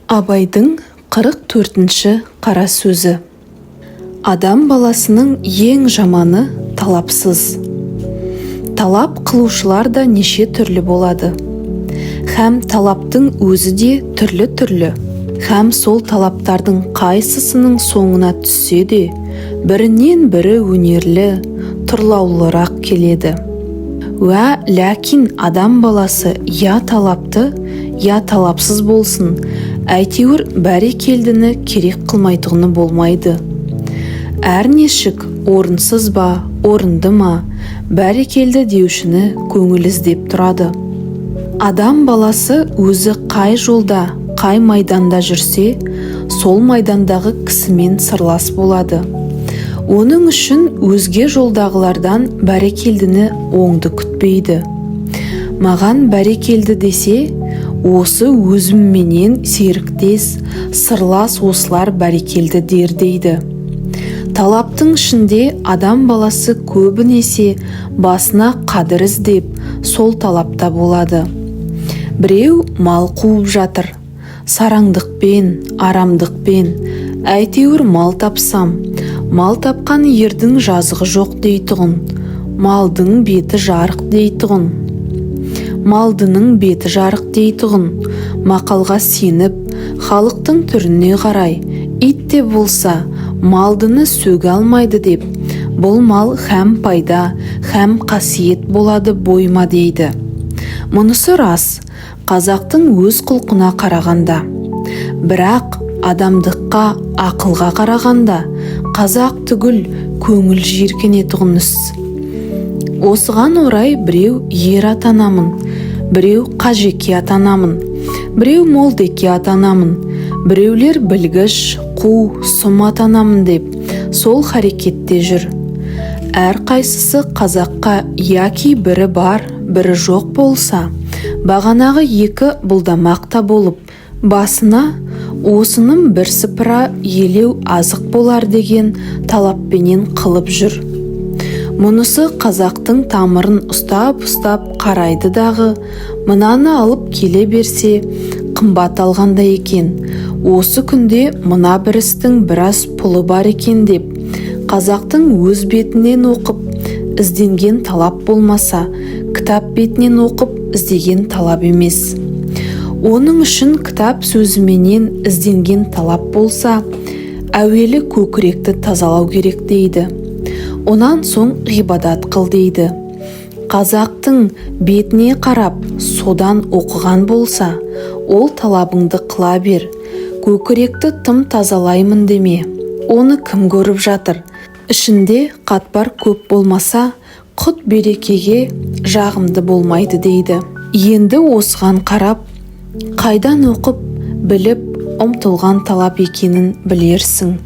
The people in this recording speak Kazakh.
Абайдың 44-ші қара сөзі. Адам баласының ең жаманы талапсыз. Талап қылушылар да неше түрлі болады. Һәм талаптың өзі де түрлі-түрлі. Һәм сол талаптардың қайсысының соңына түссе де, бірінен бірі өнерлі, тұрлаулырақ келеді. Уә ләкин адам баласы я талапты, я талапсыз болсын, әйтеуір бәрекелдіні керек қылмайтығыны болмайды. Әрнешік орынсыз ба, орынды ма, бәрекелді деушіні көңіл іздеп тұрады. Адам баласы өзі қай жолда, қай майданда жүрсе, сол майдандағы кісімен сырлас болады. Оның үшін өзге жолдағылардан бәрекелдіні оңды күтпейді. Маған бәрекелді десе, осы өзімменен серіктес, сырлас осылар бәрекелді дер дейді. Талаптың ішінде адам баласы көбінесе басына қадір іздеп, сол талапта болады. Біреу мал қуып жатыр, сараңдықпен, арамдықпен, әйтеуір мал тапсам, мал тапқан ердің жазығы жоқ дейтұғын, малдың беті жарық дейтұғын. Малдының беті жарық дейтұғын, мақалға сеніп, халықтың түріне қарай, ит те болса, малдыны сөге алмайды деп, бұл мал һәм пайда, һәм қасиет болады бойма дейді. Мұнысы рас, қазақтың өз құлқына қарағанда. Бірақ адамдыққа, ақылға қарағанда, қазақ түгіл көңіл жиіркенетұғын іс. Осыған орай біреу ер атанамын, біреу қажеке атанамын, біреу молдеке атанамын, біреулер білгіш, қу, сұм атанамын деп, сол харекетте жүр. Әр қайсысы қазаққа яки бірі бар, бірі жоқ болса, бағанағы екі бұлдамақ та болып, басына осының бірсыпыра елеу азық болар деген талаппенен қылып жүр. Мұнысы қазақтың тамырын ұстап қарайды дағы, мынаны алып келе берсе, қымбат алғанда екен. Осы күнде мына бір істің біраз пұлы бар екен деп, қазақтың өз бетінен оқып, ізденген талап болмаса, кітап бетінен оқып, іздеген талап емес. Оның үшін кітап сөзіменен ізденген талап болса, әуелі көкіректі тазалау керек дейді. Онан соң ғибадат қыл дейді. Қазақтың бетіне қарап, содан оқыған болса, ол талабыңды қыла бер. Көкіректі тым тазалаймын деме. Оны кім көріп жатыр? Ішінде қатпар көп болмаса, құт берекеге жағымды болмайды дейді. Енді осыған қарап, қайдан оқып, біліп, ұмтылған талап екенін білерсің.